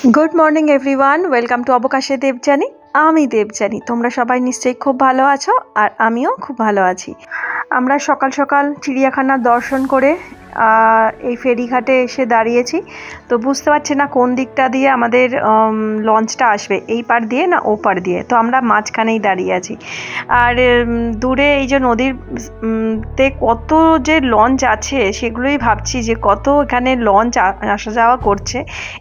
Good morning everyone welcome to अवकाशे देवजानी आमी देवजानी तोमरा सबाई निश्चयई खूब भालो आछो और आमिओ खूब भालो आछि। आमरा सकाल सकाल चिड़ियाखाना दर्शन करे এই ফেরিঘাটে এসে দাঁড়িয়েছি। তো বুঝতে পারছি না কোন দিকটা দিয়ে আমাদের লঞ্চটা আসবে, এই পার দিয়ে না ও পার দিয়ে। তো আমরা মাঝখানেই দাঁড়িয়ে আছি। আর দূরে এই যে নদীরতে কত যে লঞ্চ আছে সেগুলোই ভাবছি যে কত এখানে লঞ্চ আসা যাওয়া করছে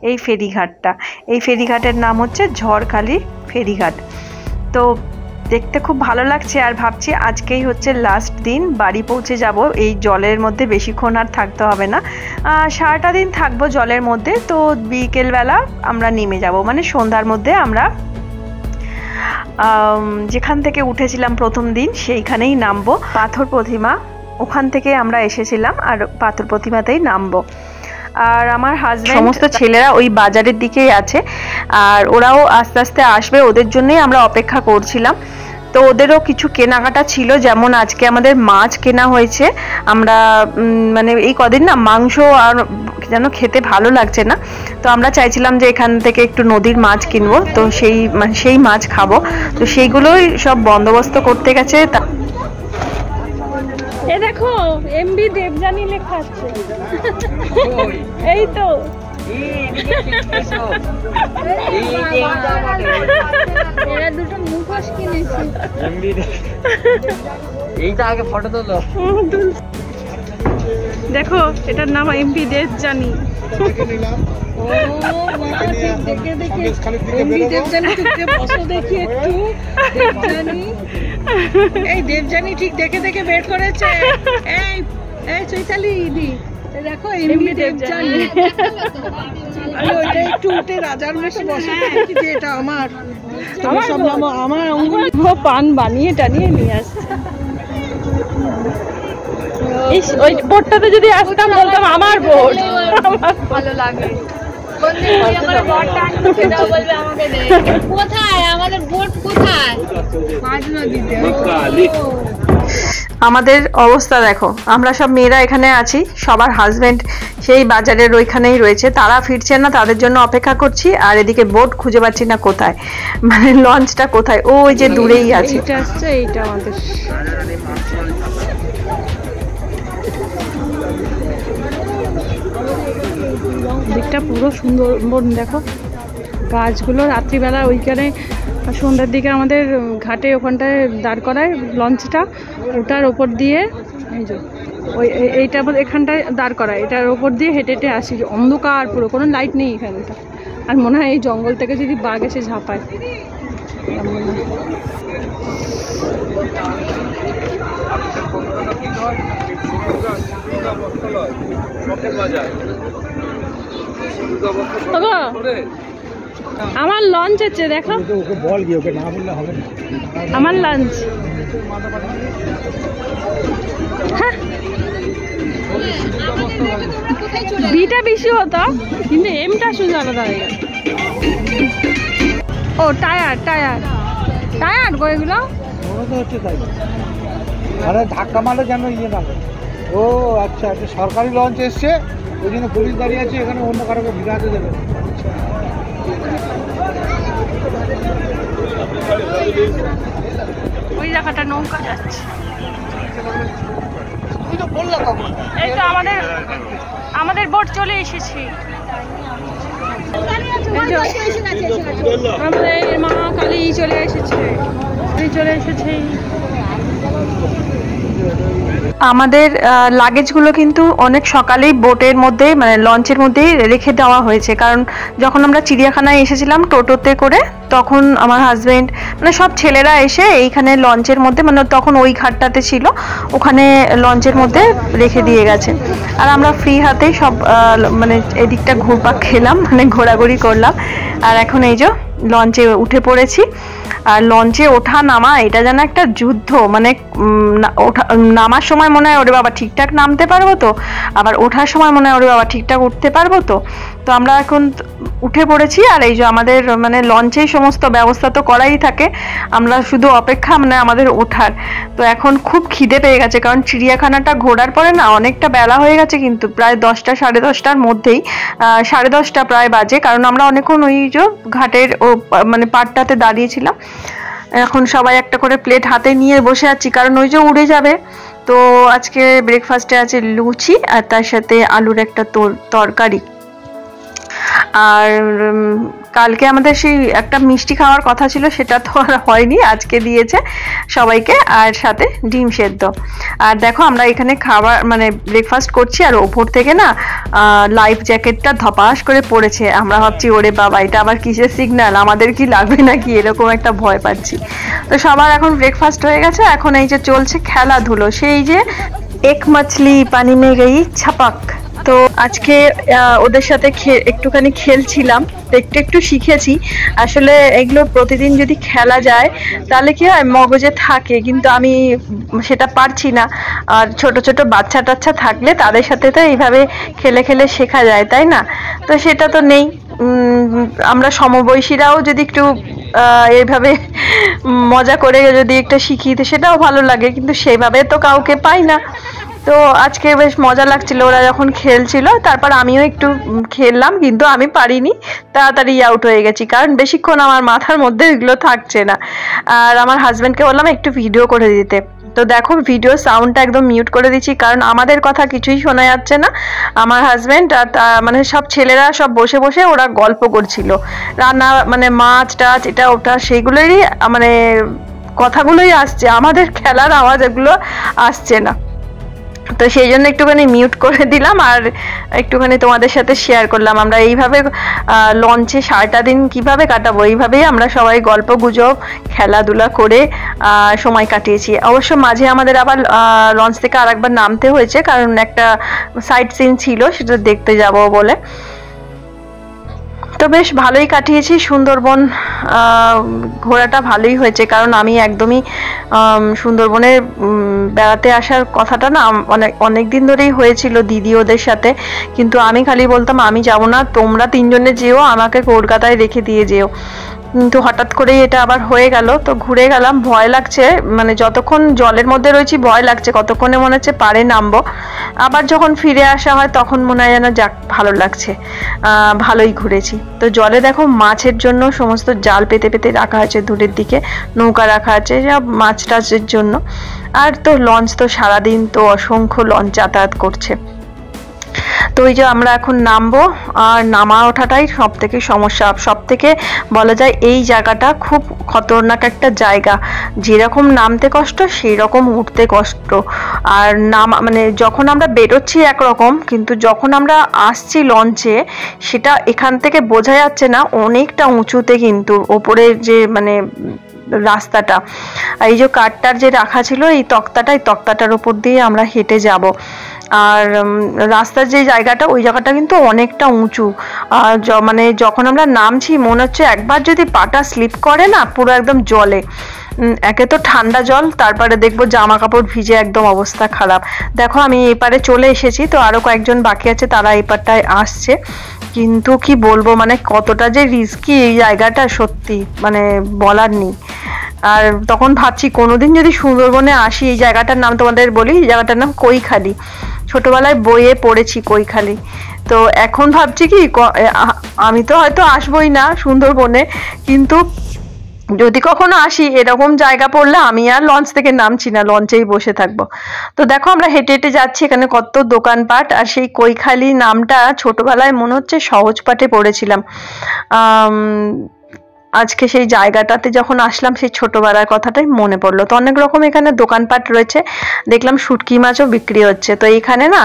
এই ফেরিঘাটটা। এই ফেরিঘাটের নাম হচ্ছে ঝড়খালি ফেরিঘাট। তো দেখতে খুব ভালো লাগছে আর ভাবছি আজকেই হচ্ছে লাস্ট দিন, বাড়ি পৌঁছে যাব। এই জলের মধ্যে বেশিক্ষণ আর থাকতে হবে না, সারাটা দিন থাকবো জলের মধ্যে। তো বিকেলবেলা আমরা নেমে যাব, মানে সন্ধ্যার মধ্যে আমরা যেখান থেকে উঠেছিলাম প্রথম দিন সেইখানেই নামবো। পাথর প্রতিমা, ওখান থেকে আমরা এসেছিলাম আর পাথর প্রতিমাতেই নামবো। আর আমার হাজব্যান্ড সমস্ত ছেলেরা ওই বাজারের দিকেই আছে আর ওরাও আস্তে আস্তে আসবে, ওদের জন্যই আমরা অপেক্ষা করছিলাম। তো ওদেরও কিছু কেনাকাটা ছিল, যেমন আজকে আমাদের মাছ কেনা হয়েছে। আমরা মানে এই কদিন না মাংস আর যেন খেতে ভালো লাগছে না, তো আমরা চাইছিলাম যে এখান থেকে একটু নদীর মাছ কিনবো। তো সেই মাছ খাবো, তো সেইগুলোই সব বন্দোবস্ত করতে গেছে। এ দেখো এমবি দেবজানি লেখা আছে, এই তো এরা দুটো মুখোশ কিনেছে। এইটা আগে ফটো তোলো, দেখো এটার নাম এমবি দেবজানি। ও মা ঠিক দেখে দেখে এমবি দেবজানি থেকে বসো দেখি একটু। দেবজানি, এই দেবজানি ঠিক দেখে দেখে বের করেছে। এই এই চৈতালি দি দেখো এমবি দেবজানি। আমি ওইটা একটু উঠে রাজার মতো বসে দেখি যে এটা আমার সব নাম আমার অঙ্গুলি পান বানিয়ে টানিয়ে নিয়ে আসছে। ওই বোর্ডটাতে যদি আসতাম বলতাম আমার বোর্ড, ভালো লাগে। আমাদের অবস্থা দেখো, আমরা সব মেয়েরা এখানে আছি, সবার হাজবেন্ড সেই বাজারের ওইখানেই রয়েছে, তারা ফিরছে না, তাদের জন্য অপেক্ষা করছি। আর এদিকে বোট খুঁজে পাচ্ছি না কোথায়, মানে লঞ্চটা কোথায়, ওই যে দূরেই আছে। এইটা আসছে, এইটা আমাদের দিকটা পুরো সুন্দরবন। দেখো গাছগুলো, রাত্রিবেলা ওইখানে সন্ধ্যার দিকে আমাদের ঘাটে ওখানটায় দাঁড় করায় লঞ্চটা, ওটার ওপর দিয়ে এই যে ওই এইটা এখানটায় দাঁড় করায়, এটার ওপর দিয়ে হেঁটে হেঁটে আসি। অন্ধকার পুরো, কোনো লাইট নেই এখানটা। আর মনে হয় এই জঙ্গল থেকে যদি বাঘ এসে ঝাঁপায়। আমার লঞ্চ হচ্ছে, দেখো আমার লঞ্চ। বিটা বেশি হতো কিন্তু এমটা শুধু আলাদা হয়ে গেল। ও টায়ার টায়ার টায়ার গো এগুলো আরে ধাক্কা মারলে যেন ইয়ে না। ও আচ্ছা, একটা সরকারি লঞ্চ এসছে, ওই জন্য পুলিশ দাঁড়িয়ে আছে এখানে, অন্য কারোকে ভিড়াতে দেবে। ওই জায়গাটা নৌকা যাচ্ছে। এই তো আমাদের বোট চলে এসেছি। আমাদের মা কালী চলে এসেছে, আমাদের লাগেজগুলো কিন্তু অনেক সকালেই বোটের মধ্যে, মানে লঞ্চের মধ্যেই রেখে দেওয়া হয়েছে। কারণ যখন আমরা চিড়িয়াখানায় এসেছিলাম টোটোতে করে, তখন আমার হাজবেন্ড মানে সব ছেলেরা এসে এইখানে লঞ্চের মধ্যে, মানে তখন ওই ঘাটটাতে ছিল, ওখানে লঞ্চের মধ্যে রেখে দিয়ে গেছে। আর আমরা ফ্রি হাতেই সব মানে এদিকটা ঘুরপাক খেলাম, মানে ঘোরাঘুরি করলাম। আর এখন এই যে লঞ্চে উঠে পড়েছি। আর লঞ্চে ওঠা নামা এটা যেন একটা যুদ্ধ, মানে নামার সময় মনে হয় ওরে বাবা ঠিকঠাক নামতে পারবো তো, আবার ওঠার সময় মনে হয় ওরে বাবা ঠিকঠাক উঠতে পারবো তো। তো আমরা এখন উঠে পড়েছি। আর এই যে আমাদের মানে লঞ্চেই সমস্ত ব্যবস্থা তো করাই থাকে, আমরা শুধু অপেক্ষা মানে আমাদের ওঠার। তো এখন খুব খিদে পেয়ে গেছে, কারণ চিড়িয়াখানাটা ঘোরার পরে না অনেকটা বেলা হয়ে গেছে, কিন্তু প্রায় 10টা 10:30টার মধ্যেই 10:30 প্রায় বাজে, কারণ আমরা অনেকক্ষণ ওই যে ঘাটের মানে পাড়টাতে দাঁড়িয়েছিলাম। এখন সবাই একটা করে প্লেট হাতে নিয়ে বসে আছি, কারণ ওই যে উড়ে যাবে। তো আজকে ব্রেকফাস্টে আছে লুচি আর তার সাথে আলুর একটা তরকারি। আর কালকে আমাদের সেই একটা মিষ্টি খাওয়ার কথা ছিল, সেটা তো আর হয়নি, আজকে দিয়েছে সবাইকে, আর সাথে ডিম সেদ্ধ। আর দেখো আমরা এখানে খাবার মানে ব্রেকফাস্ট করছি, আর ওপর থেকে না লাইফ জ্যাকেটটা ধপাস করে পড়েছে। আমরা ভাবছি ওরে বাবা এটা আবার কিসের সিগন্যাল, আমাদের কি লাগবে নাকি, এরকম একটা ভয় পাচ্ছি। তো সবার এখন ব্রেকফাস্ট হয়ে গেছে, এখন এই যে চলছে খেলাধুলো, সেই যে এক মাছলি পানি মে গই ছাপাক। তো আজকে ওদের সাথে একটুখানি খেলছিলাম, একটু একটু শিখেছি। আসলে এগুলো প্রতিদিন যদি খেলা যায় তাহলে কি হয়, মগজে থাকে, কিন্তু আমি সেটা পারছি না। আর ছোট ছোট বাচ্চা টাচ্চা থাকলে তাদের সাথে তো এইভাবে খেলে খেলে শেখা যায়, তাই না? তো সেটা তো নেই। আমরা সমবয়সীরাও যদি একটু এইভাবে মজা করে যদি একটা শিখি তো সেটাও ভালো লাগে, কিন্তু সেভাবে তো কাউকে পাই না। তো আজকে বেশ মজা লাগছিল ওরা যখন খেলছিল, তারপর আমিও একটু খেললাম, কিন্তু আমি পারিনি, তাড়াতাড়ি আউট হয়ে গেছি, কারণ বেশিক্ষণ আমার মাথার মধ্যে এগুলো থাকছে না। আর আমার হাজব্যান্ডকে বললাম একটু ভিডিও করে দিতে, তো দেখো ভিডিও সাউন্ডটা একদম মিউট করে দিচ্ছি, কারণ আমাদের কথা কিছুই শোনা যাচ্ছে না। আমার হাজব্যান্ড আর মানে সব ছেলেরা সব বসে বসে ওরা গল্প করছিল, রান্না মানে মাছ টাছ এটা ওটা সেইগুলোরই মানে কথাগুলোই আসছে, আমাদের খেলার আওয়াজ এগুলো আসছে না। তো সেই জন্য একটুখানি মিউট করে দিলাম, আর একটুখানি তোমাদের সাথে শেয়ার করলাম আমরা এইভাবে লঞ্চে সারাটা দিন কিভাবে কাটাবো, এইভাবেই আমরা সবাই গল্প গুজব খেলাধুলা করে সময় কাটিয়েছি। অবশ্য মাঝে আমাদের আবার লঞ্চ থেকে আরেকবার নামতে হয়েছে, কারণ একটা সাইট সিন ছিল সেটা দেখতে যাব বলে। তো বেশ ভালোই কাটিয়েছি। সুন্দরবন ঘোরাটা ভালোই হয়েছে, কারণ আমি একদমই সুন্দরবনে বেড়াতে আসার কথাটা না অনেক দিন ধরেই হয়েছিল দিদি ওদের সাথে, কিন্তু আমি খালি বলতাম আমি যাব না, তোমরা তিনজনে যেও, আমাকে কলকাতায় রেখে দিয়ে যেও। কিন্তু হঠাৎ করেই এটা আবার হয়ে গেল, তো ঘুরে গেলাম। ভয় লাগছে, মানে যতক্ষণ জলের মধ্যে রয়েছি ভয় লাগছে, কতক্ষণে মনে হচ্ছে পাড়ে নামবো। আবার যখন ফিরে আসা হয় তখন মনে হয় যেন যাক ভালো লাগছে, ভালোই ঘুরেছি। তো জলে দেখো মাছের জন্য সমস্ত জাল পেতে পেতে রাখা আছে, দূরের দিকে নৌকা রাখা আছে সব মাছ টাছের জন্য। আর তো লঞ্চ তো সারাদিন তো অসংখ্য লঞ্চ যাতায়াত করছে। তো ওই যে আমরা এখন নামবো, আর নামা ওঠাটাই সব থেকে সমস্যা। সব থেকে বলা যায় এই জায়গাটা খুব খতরনাক একটা জায়গা, যেরকম নামতে কষ্ট সেই রকম উঠতে কষ্ট। আর মানে যখন আমরা বেরোচ্ছি একরকম, কিন্তু যখন আমরা আসছি লঞ্চে সেটা এখান থেকে বোঝা যাচ্ছে না, অনেকটা উঁচুতে কিন্তু ওপরের যে মানে রাস্তাটা, এই যে কাঠটার যে রাখা ছিল এই তক্তাটার উপর দিয়ে আমরা হেঁটে যাব। আর রাস্তার যে জায়গাটা ওই জায়গাটা কিন্তু অনেকটা উঁচু, আর মানে যখন আমরা নামছি মনে হচ্ছে একবার যদি পাটা স্লিপ করে না পুরো একদম জলে। একে তো ঠান্ডা জল, তারপরে দেখবো জামা কাপড় ভিজে একদম অবস্থা খারাপ। দেখো আমি এপারে চলে এসেছি, তো আরো কয়েকজন বাকি আছে, তারা এপারটায় আসছে। কিন্তু কি বলবো, মানে কতটা যে রিস্কি এই জায়গাটা সত্যি মানে বলার নেই। আর তখন ভাবছি কোনোদিন যদি সুন্দরবনে আসি, এই জায়গাটার নাম তোমাদের বলি, এই জায়গাটার নাম কৈখালি। ছোটবেলায় বইয়ে পড়েছি কৈখালি। তো এখন ভাবছি কি আমি তো হয়তো আসবোই না সুন্দরবনে, কিন্তু যদি কখনো আসি এরকম জায়গা পড়লে আমি আর লঞ্চ থেকে নামছি না, লঞ্চেই বসে থাকবো। তো দেখো আমরা হেঁটে হেঁটে যাচ্ছি, এখানে কত দোকানপাট। আর সেই কৈখালি নামটা ছোটবেলায় মনে হচ্ছে সহজ পাঠে পড়েছিলাম। আজকে সেই জায়গাটাতে যখন আসলাম সেই ছোটবেলার কথাটাই মনে পড়লো। তো অনেক রকম এখানে দোকানপাট রয়েছে, দেখলাম শুটকি মাছও বিক্রি হচ্ছে। তো এখানে না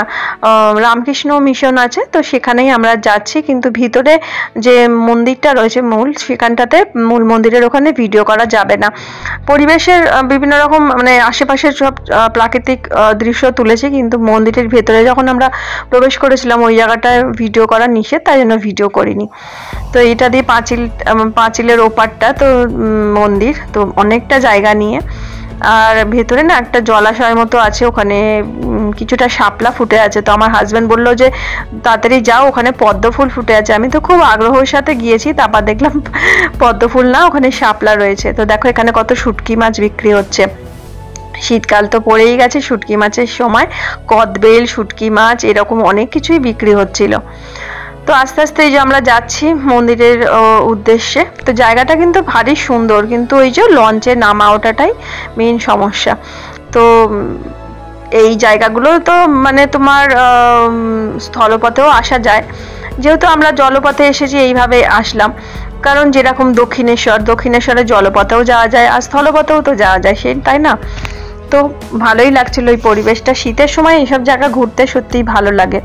রামকৃষ্ণ মিশন আছে, তো সেখানেই আমরা যাচ্ছি। কিন্তু ভিতরে যে মন্দিরটা রয়েছে মূল, সেখানটাতে মূল মন্দিরের ওখানে ভিডিও করা যাবে না। পরিবেশের বিভিন্ন রকম মানে আশেপাশের সব প্রাকৃতিক দৃশ্য তুলেছে, কিন্তু মন্দিরের ভেতরে যখন আমরা প্রবেশ করেছিলাম ওই জায়গাটায় ভিডিও করা নিষেধ, তাই জন্য ভিডিও করিনি। তো এটা দিয়ে পাঁচিলের ওপারটা তো মন্দির, তো অনেকটা জায়গা নিয়ে। আর ভেতরে না একটা জলাশয় মতো আছে, ওখানে কিছুটা শাপলা ফুটে আছে। তো আমার হাজব্যান্ড বললো যে তাড়াতাড়ি যাও, ওখানে পদ্ম ফুল ফুটে আছে। আমি তো খুব আগ্রহের সাথে গিয়েছি, তারপর দেখলাম পদ্ম ফুল না, ওখানে শাপলা রয়েছে। তো দেখো এখানে কত শুটকি মাছ বিক্রি হচ্ছে। শীতকাল তো পড়েই গেছে, শুটকি মাছের সময় কদবেল, শুটকি মাছ এরকম অনেক কিছুই বিক্রি হচ্ছিল। তো আস্তে আস্তে এই যে আমরা যাচ্ছি মন্দিরের উদ্দেশ্যে। তো জায়গাটা কিন্তু ভারী সুন্দর, কিন্তু ওই যে লঞ্চে নামা ওঠাটাই মেইন সমস্যা। তো এই জায়গাগুলো তো মানে তোমার স্থলপথেও আসা যায়, যেহেতু আমরা জলপথে এসেছি এইভাবে আসলাম। কারণ যেরকম দক্ষিণেশ্বরে জলপথেও যাওয়া যায় আর স্থলপথেও তো যাওয়া যায়, সেই তাই না? তো ভালোই লাগছিল ওই পরিবেশটা। শীতের সময় এইসব জায়গা ঘুরতে সত্যিই ভালো লাগে।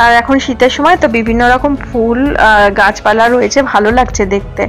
আর এখন শীতের সময় তো বিভিন্ন রকম ফুল গাছপালা রয়েছে, ভালো লাগছে দেখতে।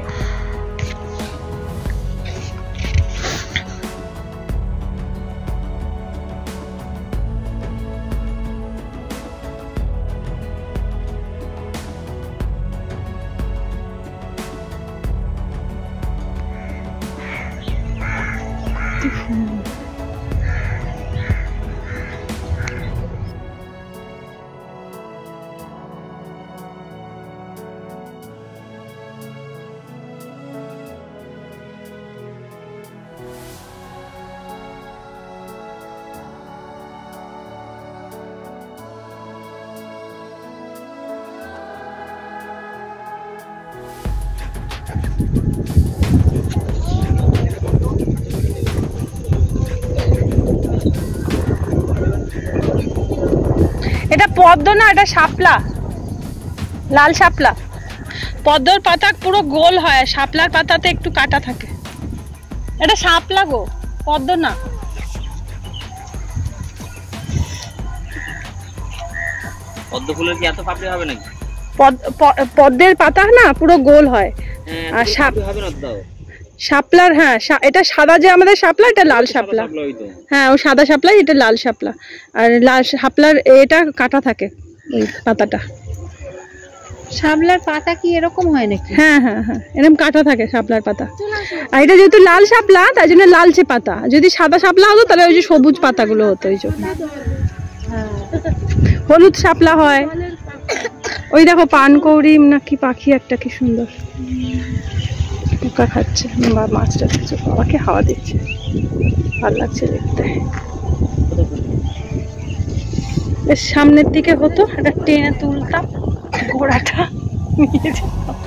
এটা পদ্ম না, এটা শাপলা, লাল শাপলা। পদ্মর পাতা পুরো গোল হয়, শাপলার পাতাতে একটু কাটা থাকে। এটা শাপলা গো, পদ্ম না। পদ্ম ফুলের কি এত পাপড়ি হবে নাকি? পদ্মের পাতা না পুরো গোল হয়। আর শাপলার, হ্যাঁ এটা সাদা যে আমাদের শাপলা, এটা লাল শাপলা। হ্যাঁ ও সাদা শাপলা, এটা লাল শাপলা। আর লাল শাপলার এটা কাটা থাকে ওই পাতাটা। শাপলার পাতা কি এরকম হয় নাকি? হ্যাঁ হ্যাঁ হ্যাঁ, এরকম কাটা থাকে শাপলার পাতা। আর এটা যেহেতু লাল শাপলা তাই জন্য লালচে পাতা। যদি সাদা শাপলা হতো তাহলে ওই যে সবুজ পাতাগুলো হতো। ওই জন্য হলুদ শাপলা হয়। ওই দেখো পানকৌড়ি নাকি পাখি একটা, কি সুন্দর পোকা খাচ্ছে বা মাছটা খাচ্ছে, বাবাকে হাওয়া দিচ্ছে, ভালো লাগছে দেখতে। এর সামনের দিকে হতো, এটা টেনে তুলতাম, ঘোড়াটা নিয়ে যেতাম।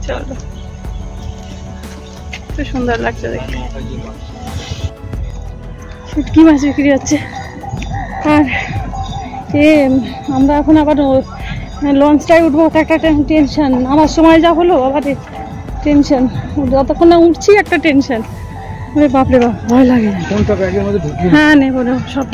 চলো, খুব সুন্দর লাগছে দেখতে। শুটকি মাছ বিক্রি হচ্ছে। আর আমরা এখন আবার লঞ্চটায় উঠবো, একটা টেনশন। আমার সময় যা হলো আবার টেনশন, যতক্ষণ না উঠছি একটা টেনশন। বাপরে বাপ, ভয় লাগে। হ্যাঁ নেবো সব।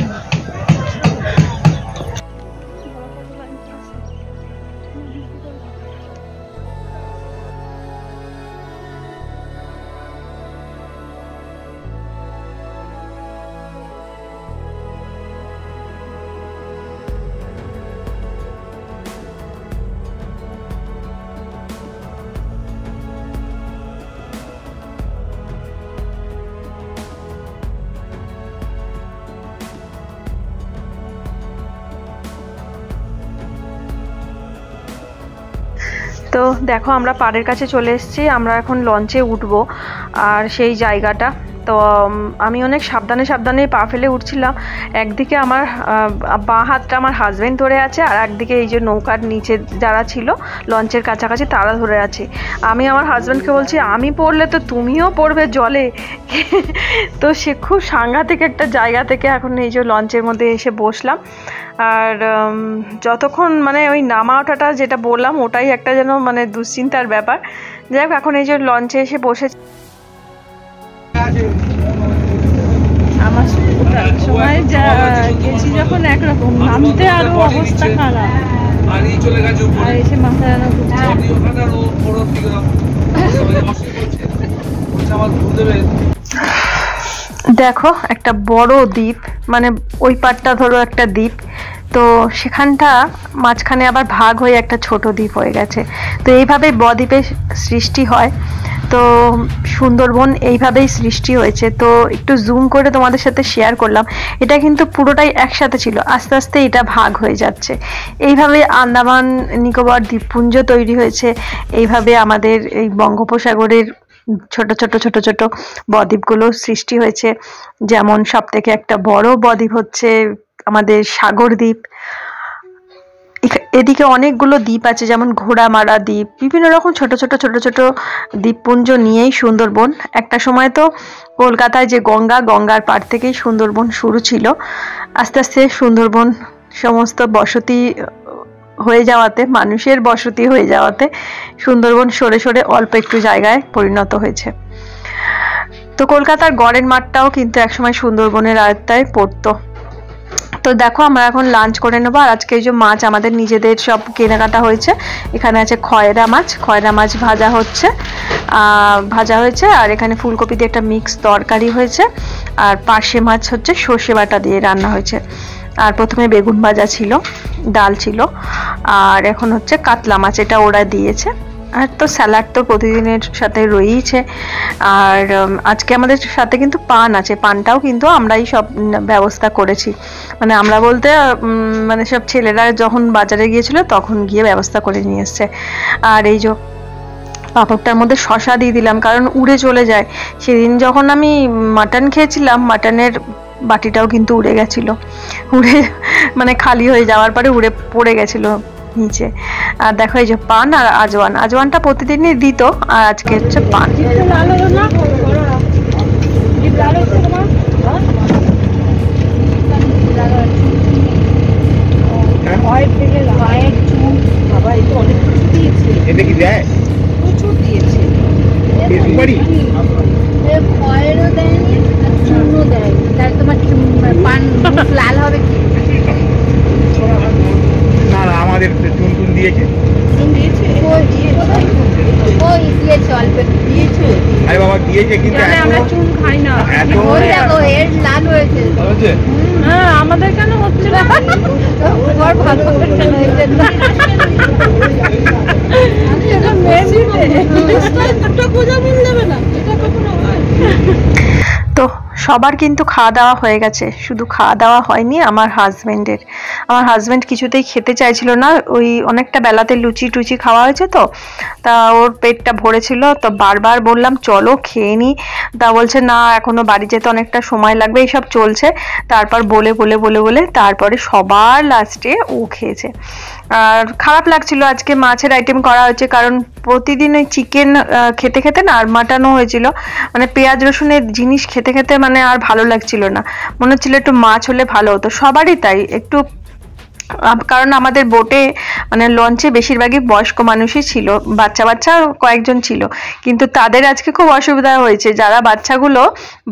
তো দেখো আমরা পাড়ের কাছে চলে এসেছি, আমরা এখন লঞ্চে উঠবো। আর সেই জায়গাটা তো আমি অনেক সাবধানে সাবধানে পা ফেলে উঠছিলাম। একদিকে আমার বাঁ হাতটা আমার হাজব্যান্ড ধরে আছে, আর একদিকে এই যে নৌকার নিচে যারা ছিল লঞ্চের কাছাকাছি তারা ধরে আছে। আমি আমার হাজব্যান্ডকে বলছি আমি পড়লে তো তুমিও পড়বে জলে। তো সে খুব সাংঘাতিক একটা জায়গা থেকে এখন এই যে লঞ্চের মধ্যে এসে বসলাম। আর যতক্ষণ মানে ওই নামা ওঠাটা যেটা বললাম ওটাই একটা যেন মানে দুশ্চিন্তার ব্যাপার। যাই হোক এখন এই যে লঞ্চে এসে বসেছি। আমার সময় যা গেছি যখন একরকম, নামতে আরো অবস্থা খারাপ, আর এসে মাথা যেন দেখো একটা বড় দ্বীপ, মানে ওই পাটটা ধরো একটা দ্বীপ, তো সেখানটা মাঝখানে আবার ভাগ হয়ে একটা ছোট দ্বীপ হয়ে গেছে। তো এইভাবে বদ্বীপের সৃষ্টি হয়। তো সুন্দরবন এইভাবেই সৃষ্টি হয়েছে। তো একটু জুম করে তোমাদের সাথে শেয়ার করলাম। এটা কিন্তু পুরোটাই একসাথে ছিল, আস্তে আস্তে এটা ভাগ হয়ে যাচ্ছে। এইভাবে আন্দামান নিকোবর দ্বীপপুঞ্জ তৈরি হয়েছে। এইভাবে আমাদের এই বঙ্গোপসাগরের ছোট ছোট ছোট ছোট বদ্বীপগুলো সৃষ্টি হয়েছে। যেমন সব থেকে একটা বড় বদ্বীপ হচ্ছে আমাদের সাগর দ্বীপ। এদিকে অনেকগুলো দ্বীপ আছে, যেমন ঘোড়ামারা দ্বীপ, বিভিন্ন রকম ছোট ছোট ছোট ছোট দ্বীপপুঞ্জ নিয়েই সুন্দরবন। একটা সময় তো কলকাতায় যে গঙ্গার পাড় থেকেই সুন্দরবন শুরু ছিল। আস্তে আস্তে সুন্দরবন সমস্ত বসতি হয়ে যাওয়াতে, মানুষের বসতি হয়ে যাওয়াতে সুন্দরবন সরে সরে অল্প একটু জায়গায় পরিণত হয়েছে। তো কলকাতার গড়ের মাঠটাও কিন্তু একসময় সুন্দরবনের আয়ত্তায় পড়তো। তো দেখো আমরা এখন লাঞ্চ করে নেবো। আর আজকে এই যে মাছ আমাদের নিজেদের সব কেনাকাটা হয়েছে। এখানে আছে খয়রা মাছ ভাজা হয়েছে। আর এখানে ফুলকপি দিয়ে একটা মিক্স তরকারি হয়েছে। আর পার্শে মাছ হচ্ছে সর্ষে বাটা দিয়ে রান্না হয়েছে। আর প্রথমে বেগুন ভাজা ছিল, ডাল ছিল, আর এখন হচ্ছে কাতলা মাছ, এটা ওরা দিয়েছে। আর তো স্যালাড তো প্রতিদিনের সাথে রয়েইছে। আর আজকে আমাদের সাথে কিন্তু পান আছে, পানটাও কিন্তু আমরাই সব ব্যবস্থা করেছি। মানে আমরা বলতে মানে সব ছেলেরা যখন বাজারে গিয়েছিল তখন গিয়ে ব্যবস্থা করে নিয়ে এসছে। আর এই যে পাঁপড়টার মধ্যে শসা দিয়ে দিলাম, কারণ উড়ে চলে যায়। সেদিন যখন আমি মাটন খেয়েছিলাম, মাটনের বাটিটাও কিন্তু উড়ে গেছিল, মানে খালি হয়ে যাওয়ার পরে উড়ে পড়ে গেছিল নিচে। আর দেখো এই যে পান আর আজওয়ানটা প্রতিদিনই দিত, আর আজকে হচ্ছে পান। লাল হবে কি? না আমাদের চুন দিয়েছে। আরে বাবা দিয়েছে, কিন্তু আমরা চুন খাই না। লাল হয়েছে। হ্যাঁ, আমাদের কেন হচ্ছে না? তো সবার কিন্তু খাওয়া দাওয়া হয়ে গেছে, শুধু খাওয়া দাওয়া হয়নি আমার হাজবেন্ড কিছুতেই খেতে চাইছিল না। ওই অনেকটা বেলাতে লুচি টুচি খাওয়া হয়েছে, তো তা ওর পেটটা ভরেছিল। তো বারবার বললাম চলো খেয়ে নি, তা বলছে না এখনো বাড়ি যেতে অনেকটা সময় লাগবে, এইসব চলছে। তারপর বলে তারপরে সবার লাস্টে ও খেয়েছে। আর খারাপ লাগছিল, আজকে মাছের আইটেম করা হয়েছে, কারণ প্রতিদিন ওই চিকেন খেতে খেতে না, আর মাটনও হয়েছিল, মানে পেঁয়াজ রসুনের জিনিস খেতে খেতে মানে আর ভালো লাগছিল না। মনে হচ্ছিল একটু মাছ হলে ভালো হতো, সবারই তাই একটু। কারণ আমাদের বোটে মানে লঞ্চে বেশিরভাগই বয়স্ক মানুষই ছিল, বাচ্চা কয়েকজন ছিল, কিন্তু তাদের আজকে খুব অসুবিধা হয়েছে। যারা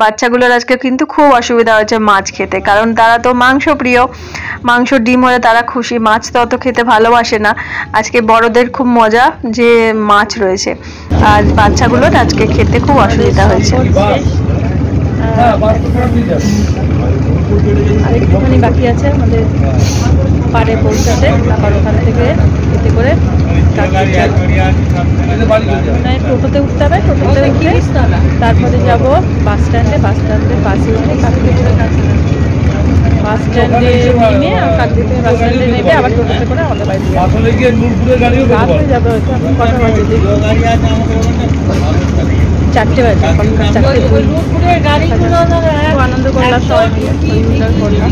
বাচ্চাগুলোর আজকে কিন্তু খুব অসুবিধা হয়েছে মাছ খেতে, কারণ তারা তো মাংস প্রিয়, মাংস ডিম হলে তারা খুশি, মাছ তো অত খেতে ভালোবাসে না। আজকে বড়দের খুব মজা যে মাছ রয়েছে, আর বাচ্চাগুলোর আজকে খেতে খুব অসুবিধা হয়েছে। আরেকটুখানি বাকি আছে আমাদের পাড়ে পৌঁছাতে, আবার ওখান থেকে এতে করে টোটোতে উঠতে হবে। টোটোতে উঠে তারপরে যাব বাস স্ট্যান্ডে বাসে উঠে বাস স্ট্যান্ডে নেমে কাকদ্বীপে বাস স্ট্যান্ডে নেমে আবার টোটোতে করে আমাদের বাড়ি রাত হয়ে যাবে হয়তো। এখন কটা বাজে? 4টে বাজে। খুব আনন্দ করলাম সবাই মিলে, করলাম।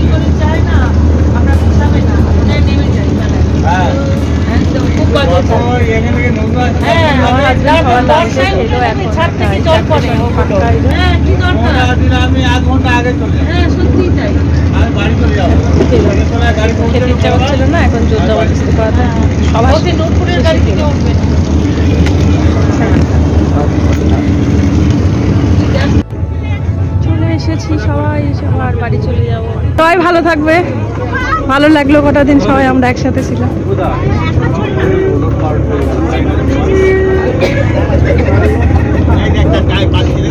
খেতে ইচ্ছা করছিল না, এখন জোর জবরদস্তি করাতে সবাই চলে এসেছি। সবার বাড়ি চলে যাবো। সবাই ভালো থাকবে। ভালো লাগলো কটা দিন সবাই আমরা একসাথে ছিলাম।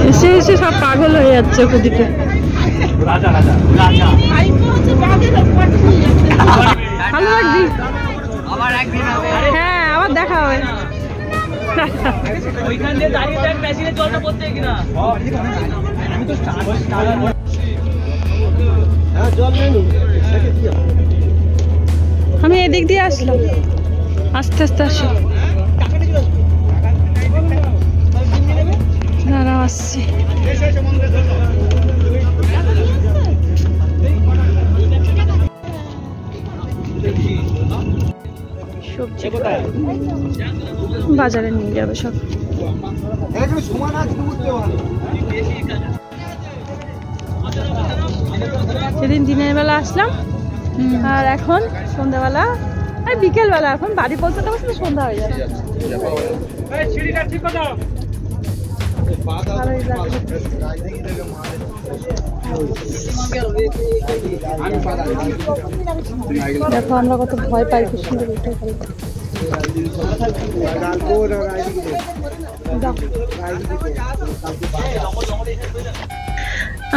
এসে সব পাগল হয়ে যাচ্ছে ওদিকে। ভালো লাগবি হ্যাঁ আবার দেখা হবে আমি এদিক দিয়ে আসলাম আস্তে আস্তে আসি দাঁড়াও আসছি সবজি বাজারে নিয়ে যাবে সব সেদিন দিনের বেলা আসলাম আর এখন সন্ধ্যাবেলা আর বিকেল বেলা এখন বাড়ি পৌঁছাতে পৌঁছাতে সন্ধ্যা হয়ে যাবে দেখো আমরা কত ভয় পাই কি সুন্দর উঠে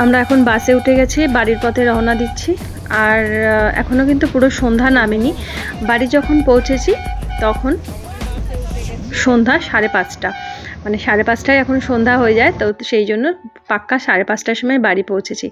আমরা এখন বাসে উঠে গেছি বাড়ির পথে রওনা দিচ্ছি আর এখনো কিন্তু পুরো সন্ধ্যা নামেনি বাড়ি যখন পৌঁছেছি তখন সন্ধ্যা 5:30 মানে 5:30টায় এখন সন্ধ্যা হয়ে যায় তো সেই জন্য পাক্কা 5:30টার সময় বাড়ি পৌঁছেছি